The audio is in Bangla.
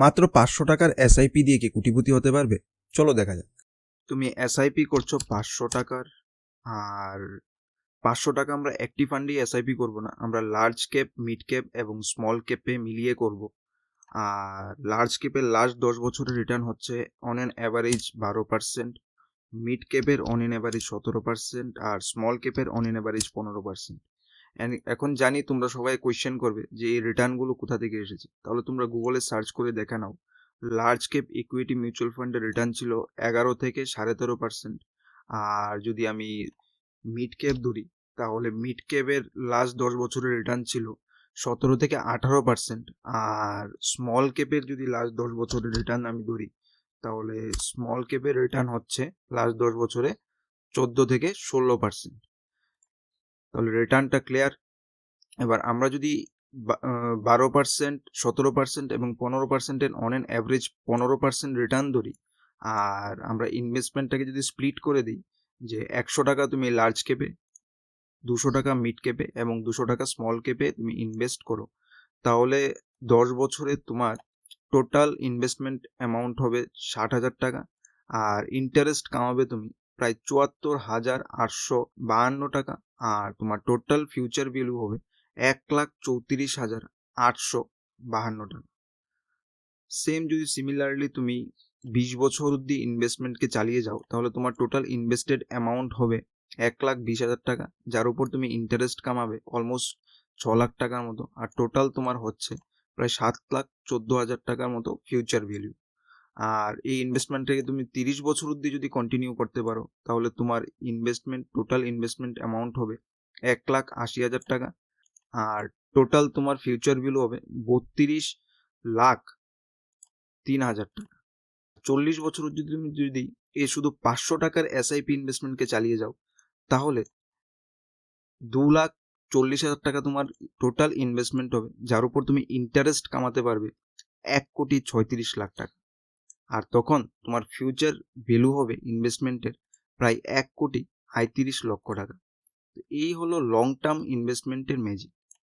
মাত্র 500 টাকার এসআইপি দিয়ে কি কোটিপতি হতে পারবে? চলো দেখা যাক। তুমি এসআইপি করছো 500 টাকার, আর 500 টাকা আমরা একটি ফান্ডেই এসআইপি করব না, আমরা লার্জ ক্যাপ, মিড ক্যাপ এবং স্মল ক্যাপে মিলিয়ে করব। আর লার্জ ক্যাপের লাস্ট 10 বছরের রিটার্ন হচ্ছে অন অ্যান অ্যাভারেজ 12%, মিড ক্যাপের অন অ্যান অ্যাভারেজ 17%, আর স্মল ক্যাপের অন অ্যান অ্যাভারেজ 15%। এখন জানি তোমরা সবাই কোয়েশ্চেন করবে যে এই রিটার্নগুলো কোথা থেকে এসেছে, তাহলে তোমরা গুগলে সার্চ করে দেখে নাও। লার্জ ক্যাপ ইকুইটি মিউচুয়াল ফান্ডের রিটার্ন ছিল 11 থেকে 13.5%। আর যদি আমি মিড ক্যাপ ধরি, তাহলে মিড ক্যাপের লাস্ট 10 বছরের রিটার্ন ছিল 17 থেকে 18%। আর স্মল ক্যাপের যদি লাস্ট 10 বছরের রিটার্ন আমি ধরি, তাহলে স্মল ক্যাপের রিটার্ন হচ্ছে লাস্ট 10 বছরে 14 থেকে 16%। তাহলে রিটার্নটা ক্লিয়ার। এবার আমরা যদি 12%, 17% এবং 15%-এর অন অ্যান অ্যাভারেজ 15% রিটার্ন ধরি, আর আমরা ইনভেস্টমেন্টটাকে যদি স্প্লিট করে দিই, যে 100 টাকা তুমি লার্জ ক্যাপে, 200 টাকা মিড ক্যাপে এবং 200 টাকা স্মল ক্যাপে তুমি ইনভেস্ট করো, তাহলে 10 বছরে তোমার টোটাল ইনভেস্টমেন্ট অ্যামাউন্ট হবে 60,000 টাকা। আর ইন্টারেস্ট কামাবে তুমি প্রায় 74,852 টাকা। আর তোমার টোটাল ফিউচার ভ্যালু হবে 1,34,852 টাকা। সেম যদি সিমিলারলি তুমি 20 বছর অবধি ইনভেস্টমেন্টকে চালিয়ে যাও, তাহলে তোমার টোটাল ইনভেস্টেড অ্যামাউন্ট হবে 1,20,000 টাকা, যার উপর তুমি ইন্টারেস্ট কামাবে অলমোস্ট 6 লাখ টাকার মতো। আর টোটাল তোমার হচ্ছে প্রায় 7,14,000 টাকার মতো ফিউচার ভ্যালু। আর এই ইনভেস্টমেন্টটাকে তুমি 30 বছর অবধি যদি কন্টিনিউ করতে পারো, তাহলে তোমার টোটাল ইনভেস্টমেন্ট অ্যামাউন্ট হবে 1,80,000 টাকা। আর টোটাল তোমার ফিউচার ভ্যালু হবে 32,03,000 টাকা। 40 বছর যদি এই শুধু 500 টাকার এসআইপি ইনভেস্টমেন্টকে চালিয়ে যাও, তাহলে 2,40,000 টাকা তোমার টোটাল ইনভেস্টমেন্ট হবে, যার উপর তুমি ইন্টারেস্ট কামাতে পারবে 1,36,00,000 টাকা। আর তখন তোমার ফিউচার ভ্যালু হবে ইনভেস্টমেন্টের প্রায় 1,35,00,000 টাকা। তো এই হলো লং টার্ম ইনভেস্টমেন্টের ম্যাজিক।